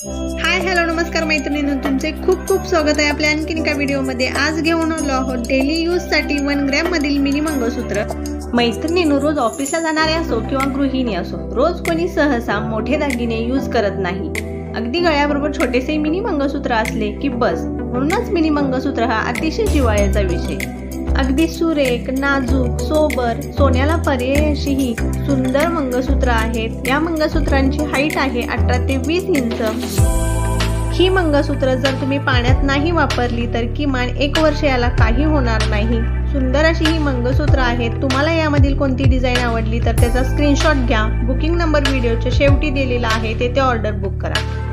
Hi hello नमस्कार मैत्रिणींनो, तुमचे खूप खूप स्वागत आहे आपल्या आणखीन एका व्हिडिओमध्ये। आज घेऊन आलो आहोत डेली यूज साठी 1 ग्रॅम मधील मिनी मंगळसूत्र। मैत्रिणींनो, रोज ऑफिसला जाणारे असो किंवा गृहिणी असो, रोज कोणी सहसा मोठे दागिने यूज करत नाही। अगदी गळ्याबरोबर छोटेसे मिनी मंगळसूत्र असले की बस। म्हणूनच मिनी मंगळसूत्र हा अतिशय जिव्हाळ्याचा विषय। अगदी सुरेख, नाजूक, सोबर, सोन्याला पर्याय अशी ही सुंदर मंगळसूत्र आहेत। या मंगळसूत्रांची हाईट आहे 18 ते 20 इंच। ही मंगळसूत्र जर तुम्ही पाण्यात नाही वापरली तर किमान 1 वर्ष याला काही होणार नाही। सुंदर अशी ही मंगळसूत्र आहेत। तुम्हाला यामधील कोणती डिझाइन आवडली तर त्याचा स्क्रीनशॉट घ्या। बुकिंग नंबर व्हिडिओच्या शेवटी दिलेला आहे, तेथे ऑर्डर बुक करा।